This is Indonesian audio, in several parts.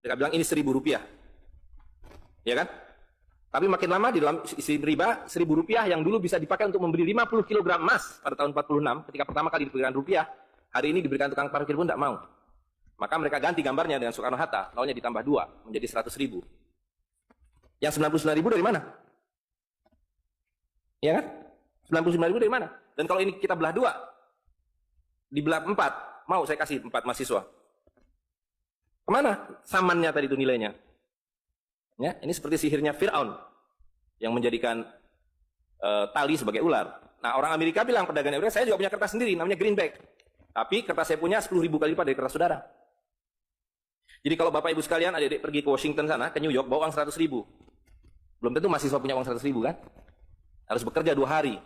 Mereka bilang ini 1.000 rupiah. Ya kan? Tapi makin lama di dalam isi riba, 1.000 rupiah yang dulu bisa dipakai untuk membeli 50 kg emas pada tahun 46, ketika pertama kali diberikan rupiah, hari ini diberikan tukang parkir pun tidak mau. Maka mereka ganti gambarnya dengan Soekarno-Hatta, lawannya ditambah 2, menjadi 100.000. Yang 99.000 dari mana? Ya kan? 99.000 dari mana? Dan kalau ini kita belah 2, dibelah 4, mau saya kasih 4 mahasiswa. Kemana samannya tadi itu nilainya? Ya, ini seperti sihirnya Fir'aun yang menjadikan tali sebagai ular. Nah, orang Amerika bilang, pedagang Amerika, saya juga punya kertas sendiri, namanya greenback. Tapi kertas saya punya 10.000 kali lipat dari kertas saudara. Jadi kalau Bapak Ibu sekalian, adik-adik pergi ke Washington sana, ke New York, bawa uang 100.000. Belum tentu mahasiswa punya uang 100.000 kan? Harus bekerja 2 hari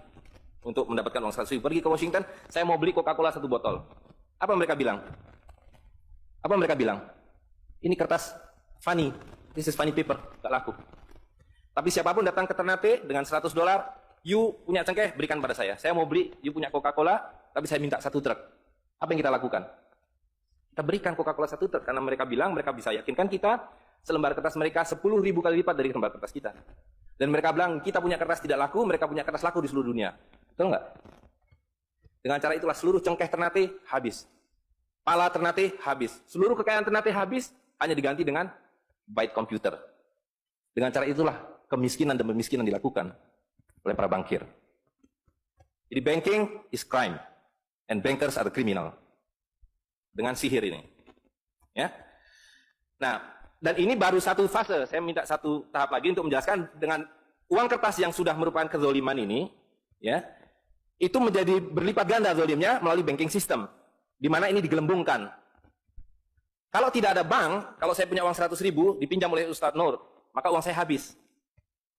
untuk mendapatkan uang 100.000. Pergi ke Washington, saya mau beli Coca-Cola 1 botol. Apa mereka bilang? Apa mereka bilang? Ini kertas funny, this is funny paper, gak laku. Tapi siapapun datang ke Ternate dengan $100, you punya cengkeh, berikan pada saya. Saya mau beli, you punya Coca-Cola, tapi saya minta 1 truk. Apa yang kita lakukan? Kita berikan Coca-Cola 1 truk, karena mereka bilang, mereka bisa yakinkan kita, selembar kertas mereka 10.000 kali lipat dari lembar kertas kita. Dan mereka bilang, kita punya kertas tidak laku, mereka punya kertas laku di seluruh dunia. Betul nggak? Dengan cara itulah seluruh cengkeh Ternate habis. Pala Ternate habis. Seluruh kekayaan Ternate habis, hanya diganti dengan byte komputer. Dengan cara itulah kemiskinan dan pemiskinan dilakukan oleh para bankir. Jadi banking is crime and bankers are the criminal. Dengan sihir ini. Ya. Nah, dan ini baru satu fase. Saya minta satu tahap lagi untuk menjelaskan dengan uang kertas yang sudah merupakan kezoliman ini, ya, itu menjadi berlipat ganda zolimnya melalui banking system, di mana ini digelembungkan. Kalau tidak ada bank, kalau saya punya uang 100.000 dipinjam oleh Ustadz Nur, maka uang saya habis.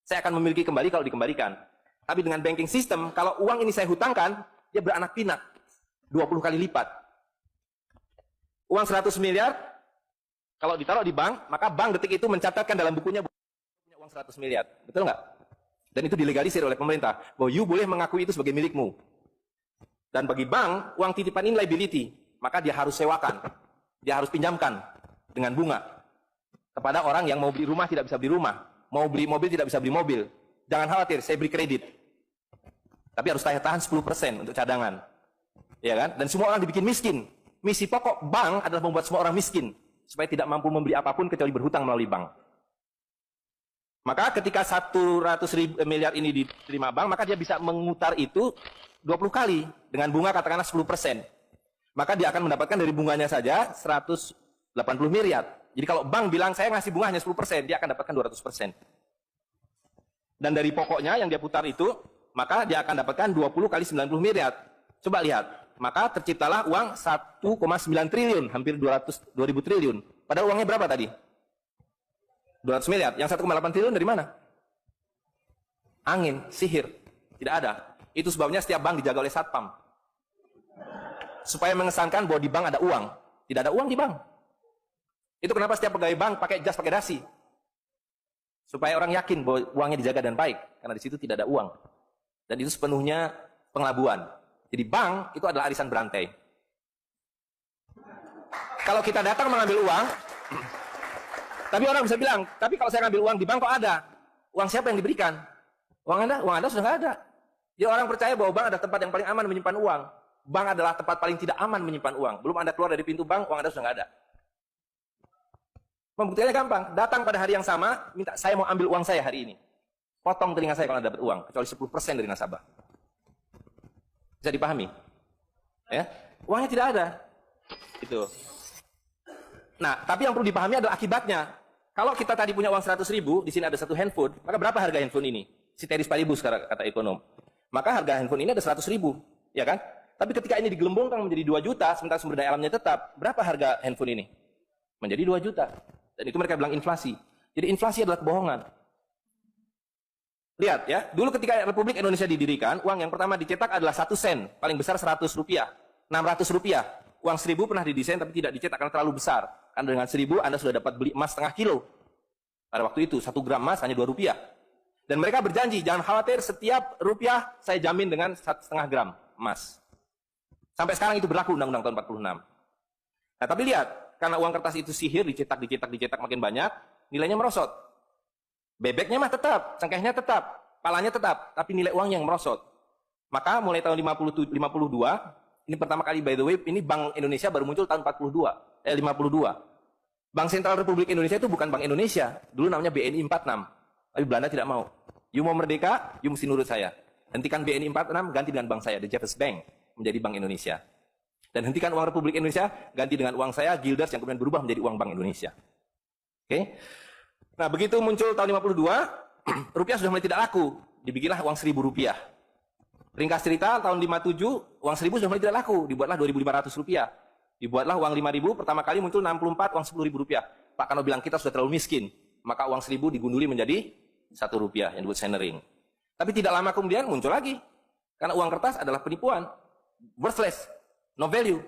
Saya akan memiliki kembali kalau dikembalikan. Tapi dengan banking system, kalau uang ini saya hutangkan, dia beranak pinak 20 kali lipat. Uang 100 miliar, kalau ditaruh di bank, maka bank detik itu mencatatkan dalam bukunya punya uang 100 miliar. Betul nggak? Dan itu dilegalisir oleh pemerintah, bahwa you boleh mengakui itu sebagai milikmu. Dan bagi bank, uang titipan ini liability, maka dia harus sewakan. Dia harus pinjamkan dengan bunga kepada orang yang mau beli rumah tidak bisa beli rumah, mau beli mobil tidak bisa beli mobil. Jangan khawatir, saya beri kredit. Tapi harus tahan 10% untuk cadangan. Ya kan? Dan semua orang dibikin miskin. Misi pokok bank adalah membuat semua orang miskin supaya tidak mampu membeli apapun kecuali berhutang melalui bank. Maka ketika 100 miliar ini diterima bank, maka dia bisa mengutar itu 20 kali dengan bunga katakanlah 10%. Maka dia akan mendapatkan dari bunganya saja 180 miliar. Jadi kalau bank bilang saya ngasih bunga hanya 10%, dia akan dapatkan 200%. Dan dari pokoknya yang dia putar itu, maka dia akan dapatkan 20 kali 90 miliar. Coba lihat, maka terciptalah uang 1,9 triliun, hampir 2.000 triliun. Padahal uangnya berapa tadi? 200 miliar. Yang 1,8 triliun dari mana? Angin, sihir. Tidak ada. Itu sebabnya setiap bank dijaga oleh satpam. Supaya mengesankan bahwa di bank ada uang. Tidak ada uang di bank. Itu kenapa setiap pegawai bank pakai jas, pakai dasi. Supaya orang yakin bahwa uangnya dijaga dan baik. Karena di situ tidak ada uang. Dan itu sepenuhnya pengelabuan. Jadi bank itu adalah arisan berantai. Kalau kita datang mengambil uang, tapi orang bisa bilang, tapi kalau saya ngambil uang di bank kok ada? Uang siapa yang diberikan? Uang Anda sudah nggak ada. Jadi orang percaya bahwa bank adalah tempat yang paling aman menyimpan uang. Bank adalah tempat paling tidak aman menyimpan uang. Belum Anda keluar dari pintu bank, uang Anda sudah nggak ada. Pembuktiannya gampang. Datang pada hari yang sama, minta saya mau ambil uang saya hari ini. Potong telinga saya kalau Anda dapat uang, kecuali 10% dari nasabah. Bisa dipahami? Ya, uangnya tidak ada. Itu. Nah, tapi yang perlu dipahami adalah akibatnya. Kalau kita tadi punya uang 100.000, di sini ada satu handphone, maka berapa harga handphone ini? Ceteris paribus kata ekonom. Maka harga handphone ini ada 100.000, ya kan? Tapi ketika ini digelembungkan menjadi 2 juta, sementara sumber daya alamnya tetap, berapa harga handphone ini? Menjadi 2 juta. Dan itu mereka bilang inflasi. Jadi inflasi adalah kebohongan. Lihat ya, dulu ketika Republik Indonesia didirikan, uang yang pertama dicetak adalah 1 sen, paling besar 100 rupiah, 600 rupiah. Uang 1.000 pernah didesain tapi tidak dicetak karena terlalu besar. Karena dengan 1.000 Anda sudah dapat beli emas setengah kilo. Pada waktu itu, 1 gram emas hanya 2 rupiah. Dan mereka berjanji, jangan khawatir, setiap rupiah saya jamin dengan 1,5 gram emas. Sampai sekarang itu berlaku Undang-Undang tahun 46. Nah, tapi lihat, karena uang kertas itu sihir, dicetak makin banyak, nilainya merosot. Bebeknya mah tetap, cengkehnya tetap, palanya tetap, tapi nilai uang yang merosot. Maka mulai tahun 52, ini pertama kali by the way, ini Bank Indonesia baru muncul tahun 52. Bank Sentral Republik Indonesia itu bukan Bank Indonesia, dulu namanya BNI 46. Tapi Belanda tidak mau. You mau merdeka, you mesti nurut saya. Hentikan BNI 46, ganti dengan bank saya, The Jeffers Bank, menjadi Bank Indonesia. Dan hentikan uang Republik Indonesia, ganti dengan uang saya, Guilders, yang kemudian berubah menjadi uang Bank Indonesia. Oke? Nah, begitu muncul tahun 52, rupiah sudah mulai tidak laku. Dibikinlah uang 1.000 rupiah. Ringkas cerita, tahun 57, uang 1.000 sudah mulai tidak laku. Dibuatlah 2.500 rupiah. Dibuatlah uang 5.000, pertama kali muncul 64, uang 10.000 rupiah. Pak Kano bilang, kita sudah terlalu miskin. Maka uang 1.000 digunduli menjadi 1 rupiah, yang disebut centering. Tapi tidak lama kemudian muncul lagi. Karena uang kertas adalah penipuan. Worthless. No value.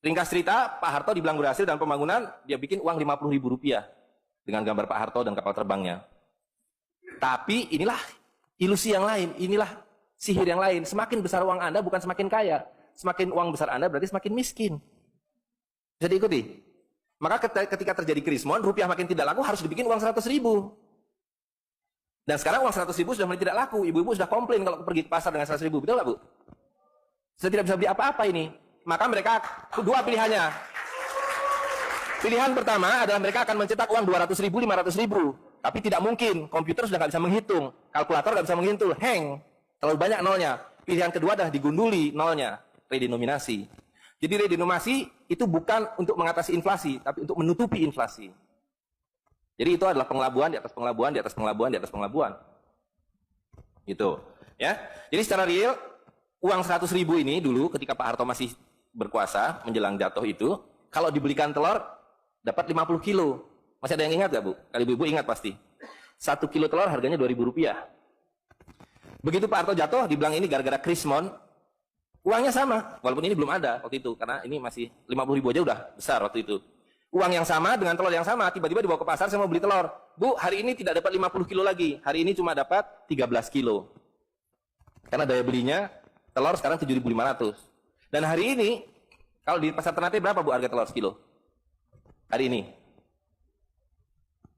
Ringkas cerita, Pak Harto di Belanggu Hasil dan Pembangunan, dia bikin uang 50.000 rupiah. Dengan gambar Pak Harto dan kapal terbangnya. Tapi inilah ilusi yang lain. Inilah sihir yang lain. Semakin besar uang Anda bukan semakin kaya. Semakin uang besar Anda berarti semakin miskin. Bisa diikuti? Maka ketika terjadi krismon, rupiah makin tidak laku, harus dibikin uang 100.000. Dan sekarang uang 100.000 sudah mulai tidak laku. Ibu-ibu sudah komplain kalau pergi ke pasar dengan 100.000. Betul nggak, Bu? Sudah tidak bisa beli apa-apa ini. Maka mereka, dua pilihannya. Pilihan pertama adalah mereka akan mencetak uang 200.000, 500.000. Tapi tidak mungkin. Komputer sudah nggak bisa menghitung. Kalkulator nggak bisa menghitung. Hang. Terlalu banyak nolnya. Pilihan kedua adalah digunduli nolnya. Redenominasi. Jadi redenominasi itu bukan untuk mengatasi inflasi, tapi untuk menutupi inflasi. Jadi itu adalah pengelabuan di atas pengelabuan, di atas pengelabuan, di atas pengelabuan. Gitu. Ya. Jadi secara real, uang 100.000 ini dulu ketika Pak Harto masih berkuasa, menjelang jatuh itu, kalau dibelikan telur, dapat 50 kilo. Masih ada yang ingat gak, Bu? Kali ibu-ibu ingat pasti. 1 kilo telur harganya 2.000 rupiah. Begitu Pak Harto jatuh, dibilang ini gara-gara krismon, uangnya sama. Walaupun ini belum ada waktu itu, karena ini masih 50.000 aja udah besar waktu itu. Uang yang sama dengan telur yang sama, tiba-tiba dibawa ke pasar, saya mau beli telur. Bu, hari ini tidak dapat 50 kilo lagi. Hari ini cuma dapat 13 kilo. Karena daya belinya, telur sekarang 7.500. Dan hari ini, kalau di pasar Ternate berapa, Bu, harga telur sekilo? Hari ini.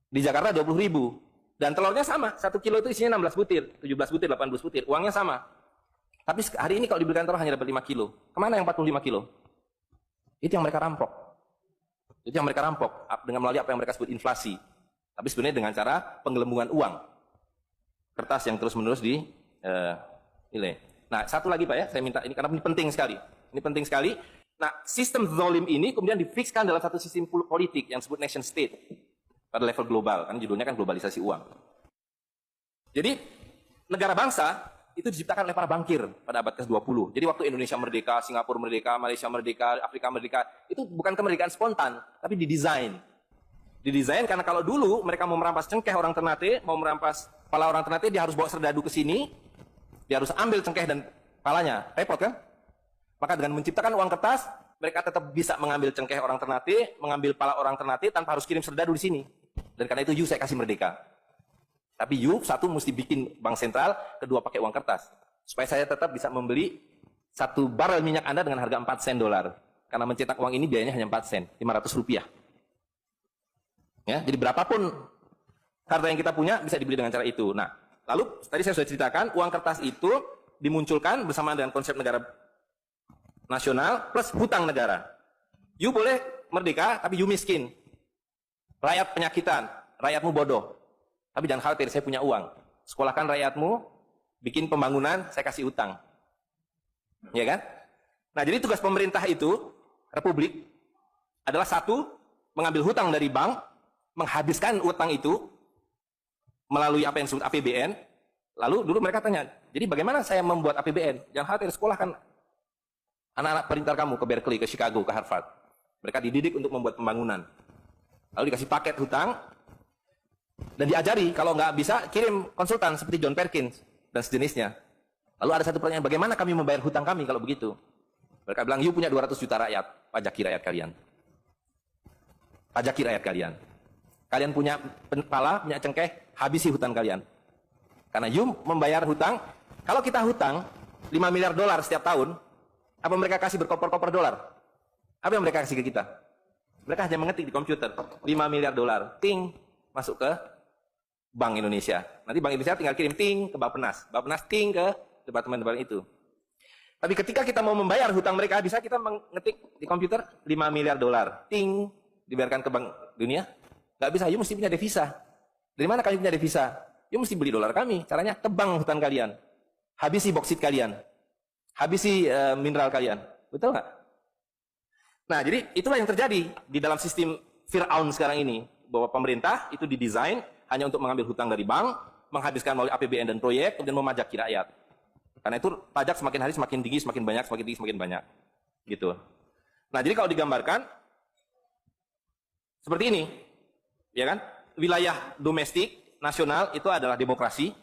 Di Jakarta 20.000. Dan telurnya sama. 1 kilo itu isinya 16 butir, 17 butir, 18 butir. Uangnya sama. Tapi hari ini kalau dibelikan telur hanya dapat 5 kilo. Kemana yang 45 kilo? Itu yang mereka rampok. Itu yang mereka rampok dengan melalui apa yang mereka sebut inflasi. Tapi sebenarnya dengan cara penggelembungan uang. Kertas yang terus-menerus di nilai. Nah, satu lagi Pak ya, saya minta ini karena ini penting sekali. Ini penting sekali. Nah, sistem zalim ini kemudian difikskan dalam satu sistem politik yang disebut nation state pada level global. Kan judulnya kan globalisasi uang. Jadi, negara bangsa itu diciptakan oleh para bankir pada abad ke-20. Jadi waktu Indonesia merdeka, Singapura merdeka, Malaysia merdeka, Afrika merdeka, itu bukan kemerdekaan spontan, tapi didesain. Didesain karena kalau dulu mereka mau merampas cengkeh orang Ternate, mau merampas kepala orang Ternate, dia harus bawa serdadu ke sini, dia harus ambil cengkeh dan kepalanya. Repot kan? Maka dengan menciptakan uang kertas, mereka tetap bisa mengambil cengkeh orang Ternate, mengambil kepala orang Ternate tanpa harus kirim serdadu di sini. Dan karena itu saya kasih merdeka. Tapi satu mesti bikin bank sentral, kedua pakai uang kertas. Supaya saya tetap bisa membeli 1 barel minyak Anda dengan harga 4 sen dolar. Karena mencetak uang ini biayanya hanya 4 sen, 500 rupiah. Ya, jadi berapapun harta yang kita punya bisa dibeli dengan cara itu. Nah, lalu tadi saya sudah ceritakan, uang kertas itu dimunculkan bersama dengan konsep negara nasional plus hutang negara. You boleh merdeka, tapi you miskin. Rakyat penyakitan, rakyatmu bodoh. Tapi jangan khawatir, saya punya uang. Sekolahkan rakyatmu, bikin pembangunan, saya kasih utang. Ya kan? Nah, jadi tugas pemerintah itu, Republik, adalah satu, mengambil hutang dari bank, menghabiskan utang itu, melalui apa yang disebut APBN. Lalu dulu mereka tanya, jadi bagaimana saya membuat APBN? Jangan khawatir, sekolahkan anak-anak perintar kamu ke Berkeley, ke Chicago, ke Harvard. Mereka dididik untuk membuat pembangunan. Lalu dikasih paket hutang, dan diajari, kalau nggak bisa, kirim konsultan seperti John Perkins dan sejenisnya. Lalu ada satu pertanyaan, bagaimana kami membayar hutang kami kalau begitu? Mereka bilang, you punya 200 juta rakyat, pajaki rakyat kalian. Pajaki rakyat kalian. Kalian punya kepala, punya cengkeh, habisi hutang kalian. Karena you membayar hutang, kalau kita hutang 5 miliar dolar setiap tahun, apa mereka kasih berkoper-koper dolar? Apa yang mereka kasih ke kita? Mereka hanya mengetik di komputer, 5 miliar dolar, ting, masuk ke Bank Indonesia. Nanti Bank Indonesia tinggal kirim ting ke Bappenas, Bappenas ting ke Departemen itu. Tapi ketika kita mau membayar hutang mereka, bisa kita mengetik di komputer 5 miliar dolar, ting, dibiarkan ke Bank Dunia? Nggak bisa, you mesti punya devisa. Dari mana kalian punya devisa? You mesti beli dolar kami. Caranya ke bank hutang kalian, habisi boksit kalian, habisi mineral kalian. Betul nggak? Nah, jadi itulah yang terjadi di dalam sistem Fir'aun sekarang ini. Bahwa pemerintah itu didesain hanya untuk mengambil hutang dari bank, menghabiskan melalui APBN dan proyek, kemudian memajaki rakyat. Karena itu pajak semakin hari semakin tinggi, semakin banyak, semakin tinggi, semakin banyak. Gitu. Nah, jadi kalau digambarkan, seperti ini. Ya kan? Wilayah domestik, nasional, itu adalah demokrasi.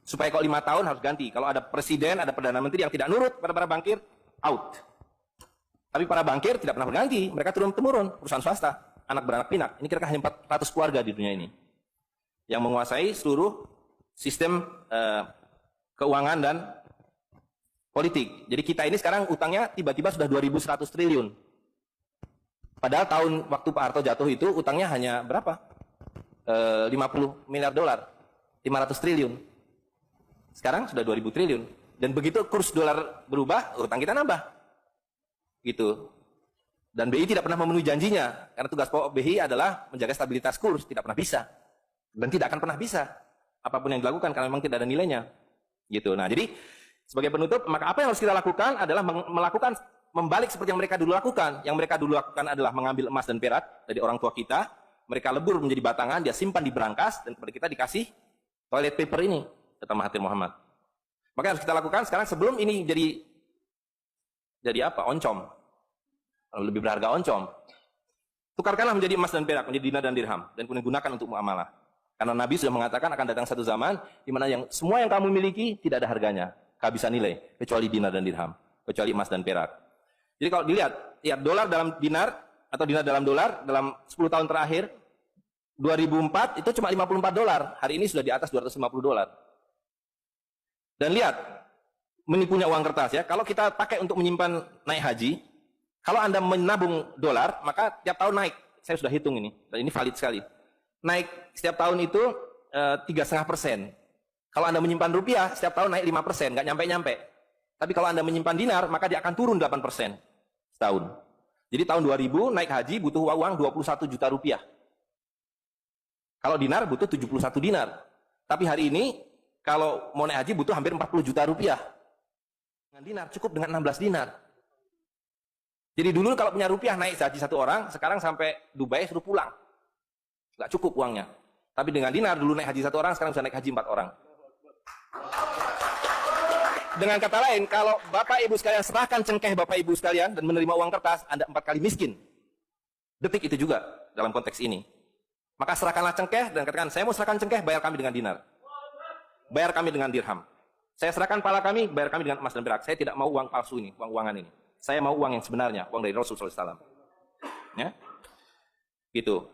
Supaya kalau 5 tahun harus ganti. Kalau ada presiden, ada perdana menteri yang tidak nurut pada para bankir, out. Tapi para bankir tidak pernah berganti, mereka turun-temurun, perusahaan swasta, anak beranak pinak. Ini kira-kira hanya 400 keluarga di dunia ini yang menguasai seluruh sistem keuangan dan politik. Jadi kita ini sekarang utangnya tiba-tiba sudah 2.100 triliun. Padahal tahun waktu Pak Harto jatuh itu utangnya hanya berapa? 50 miliar dolar, 500 triliun. Sekarang sudah 2.000 triliun. Dan begitu kurs dolar berubah, utang kita nambah. Gitu. Dan BI tidak pernah memenuhi janjinya, karena tugas pokok BI adalah menjaga stabilitas kurs, tidak pernah bisa. Dan tidak akan pernah bisa. Apapun yang dilakukan, karena memang tidak ada nilainya. Gitu. Nah, jadi sebagai penutup, maka apa yang harus kita lakukan adalah melakukan membalik seperti yang mereka dulu lakukan. Yang mereka dulu lakukan adalah mengambil emas dan perak dari orang tua kita, mereka lebur menjadi batangan, dia simpan di brankas, dan kepada kita dikasih toilet paper ini, kata Mahathir Muhammad. Maka yang harus kita lakukan sekarang sebelum ini jadi apa? Oncom. Lebih berharga oncom. Tukarkanlah menjadi emas dan perak, menjadi dinar dan dirham, dan kemudian gunakan untuk muamalah. Karena Nabi sudah mengatakan akan datang satu zaman di mana semua yang kamu miliki tidak ada harganya, kehabisan nilai, kecuali dinar dan dirham, kecuali emas dan perak. Jadi kalau dilihat, dolar dalam dinar atau dinar dalam dolar dalam 10 tahun terakhir 2004 itu cuma 54 dolar. Hari ini sudah di atas 250 dolar. Dan lihat, menipunya uang kertas ya. Kalau kita pakai untuk menyimpan naik haji, kalau Anda menabung dolar, maka tiap tahun naik. Saya sudah hitung ini, dan ini valid sekali. Naik setiap tahun itu 3,5%. Kalau Anda menyimpan rupiah, setiap tahun naik 5%, nggak nyampe-nyampe. Tapi kalau Anda menyimpan dinar, maka dia akan turun 8% setahun. Jadi tahun 2000 naik haji butuh uang 21 juta rupiah. Kalau dinar butuh 71 dinar. Tapi hari ini, kalau mau naik haji butuh hampir 40 juta rupiah. Dengan dinar, cukup dengan 16 dinar. Jadi dulu kalau punya rupiah naik haji satu orang, sekarang sampai Dubai suruh pulang. Nggak cukup uangnya. Tapi dengan dinar dulu naik haji satu orang, sekarang bisa naik haji 4 orang. Dengan kata lain, kalau Bapak Ibu sekalian serahkan cengkeh Bapak Ibu sekalian dan menerima uang kertas, Anda 4 kali miskin. Detik itu juga dalam konteks ini. Maka serahkanlah cengkeh dan katakan, saya mau serahkan cengkeh, bayar kami dengan dinar. Bayar kami dengan dirham. Saya serahkan pala kami, bayar kami dengan emas dan perak. Saya tidak mau uang palsu ini, uang-uangan ini. Saya mau uang yang sebenarnya, uang dari Rasulullah SAW. Ya? Gitu.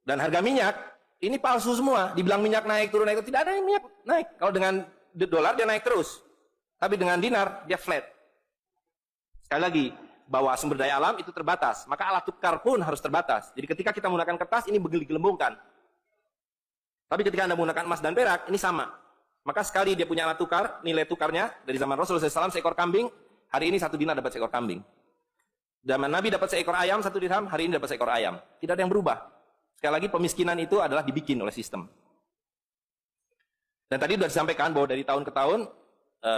Dan harga minyak, ini palsu semua. Dibilang minyak naik, turun naik, tidak ada yang minyak naik. Kalau dengan dolar, dia naik terus. Tapi dengan dinar, dia flat. Sekali lagi, bahwa sumber daya alam itu terbatas. Maka alat tukar pun harus terbatas. Jadi ketika kita menggunakan kertas, ini digelembungkan. Tapi ketika Anda menggunakan emas dan perak, ini sama. Maka sekali dia punya alat tukar, nilai tukarnya dari zaman Rasulullah SAW seekor kambing, hari ini 1 dinar dapat seekor kambing. Zaman Nabi dapat seekor ayam, 1 dirham, hari ini dapat seekor ayam. Tidak ada yang berubah. Sekali lagi pemiskinan itu adalah dibikin oleh sistem. Dan tadi sudah disampaikan bahwa dari tahun ke tahun,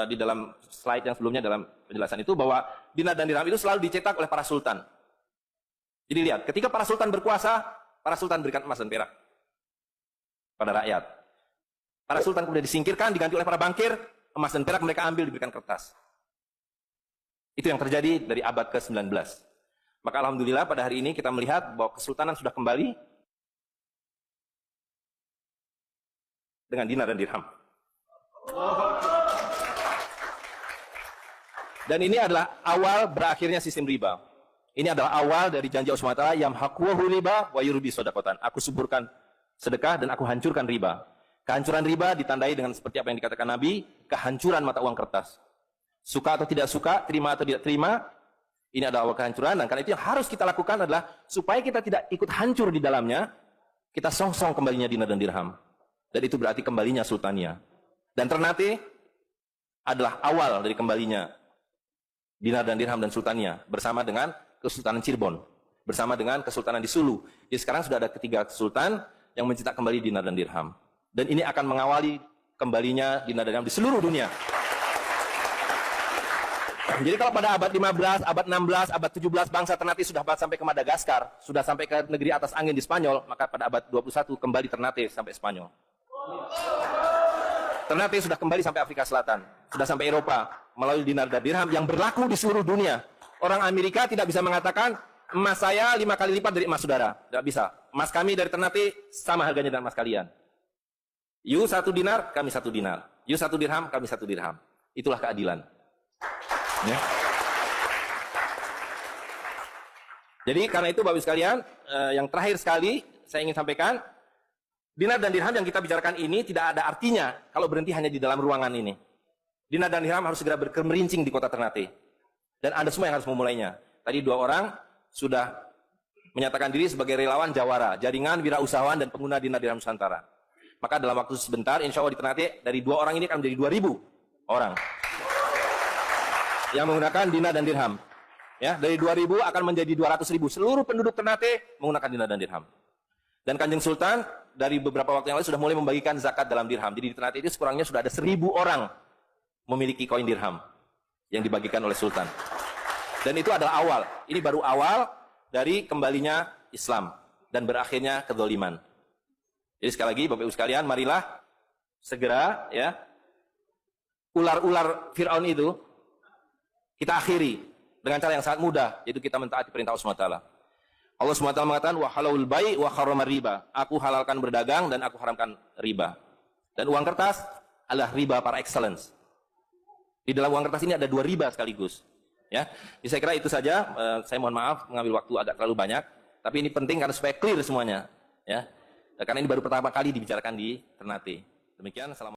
di dalam slide yang sebelumnya dalam penjelasan itu, bahwa dinar dan dirham itu selalu dicetak oleh para sultan. Jadi lihat, ketika para sultan berkuasa, para sultan berikan emas dan perak pada rakyat. Para sultan kemudian disingkirkan, diganti oleh para bankir, emas dan perak mereka ambil, diberikan kertas. Itu yang terjadi dari abad ke-19. Maka alhamdulillah pada hari ini kita melihat bahwa kesultanan sudah kembali dengan dinar dan dirham. Dan ini adalah awal berakhirnya sistem riba. Ini adalah awal dari janji Allah SWT, yamhaqwahu riba wa yurbi shadaqatan. Aku suburkan sedekah dan aku hancurkan riba. Kehancuran riba ditandai dengan seperti apa yang dikatakan Nabi, kehancuran mata uang kertas. Suka atau tidak suka, terima atau tidak terima, Ini adalah awal kehancuran, dan karena itu yang harus kita lakukan adalah supaya kita tidak ikut hancur di dalamnya, kita songsong kembalinya dinar dan dirham. Dan itu berarti kembalinya Sultania. Dan Ternate adalah awal dari kembalinya dinar dan dirham dan Sultania, bersama dengan Kesultanan Cirebon, bersama dengan Kesultanan di Sulu. Jadi sekarang sudah ada ketiga sultan yang mencetak kembali dinar dan dirham. Dan ini akan mengawali kembalinya dinar dan dirham di seluruh dunia. Jadi kalau pada abad 15, abad 16, abad 17 bangsa Ternate sudah sampai ke Madagaskar, sudah sampai ke negeri atas angin di Spanyol, maka pada abad 21 kembali Ternate sampai Spanyol. Ternate sudah kembali sampai Afrika Selatan, sudah sampai Eropa melalui dinar dan dirham yang berlaku di seluruh dunia. Orang Amerika tidak bisa mengatakan emas saya 5 kali lipat dari emas saudara, tidak bisa. Emas kami dari Ternate sama harganya dengan emas kalian. You 1 dinar, kami 1 dinar. You 1 dirham, kami 1 dirham. Itulah keadilan. Ya. Jadi karena itu Bapak Ibu sekalian, yang terakhir sekali saya ingin sampaikan, dinar dan dirham yang kita bicarakan ini tidak ada artinya kalau berhenti hanya di dalam ruangan ini. Dinar dan dirham harus segera berkemerincing di kota Ternate. Dan Anda semua yang harus memulainya. Tadi 2 orang sudah menyatakan diri sebagai relawan Jawara, jaringan wirausahawan dan pengguna dinar dirham Nusantara. Maka dalam waktu sebentar, insya Allah di Ternate, dari 2 orang ini akan menjadi 2.000 orang yang menggunakan dinar dan dirham. Ya, dari 2.000 akan menjadi 200.000. Seluruh penduduk Ternate menggunakan dinar dan dirham. Dan Kanjeng Sultan dari beberapa waktu yang lalu sudah mulai membagikan zakat dalam dirham. Jadi di Ternate itu sekurangnya sudah ada 1.000 orang memiliki koin dirham yang dibagikan oleh Sultan. Dan itu adalah awal. Ini baru awal dari kembalinya Islam dan berakhirnya kezaliman. Jadi sekali lagi Bapak Ibu sekalian, marilah segera ya ular-ular Fir'aun itu kita akhiri dengan cara yang sangat mudah, yaitu kita mentaati perintah Allah SWT. Allah SWT mengatakan, wa halalul bai' wa harramar riba. Aku halalkan berdagang dan aku haramkan riba. Dan uang kertas adalah riba par excellence. Di dalam uang kertas ini ada 2 riba sekaligus. Ya, jadi saya kira itu saja. Saya mohon maaf mengambil waktu agak terlalu banyak, tapi ini penting karena supaya clear semuanya. Ya, karena ini baru pertama kali dibicarakan di Ternate. Demikian. Assalamualaikum.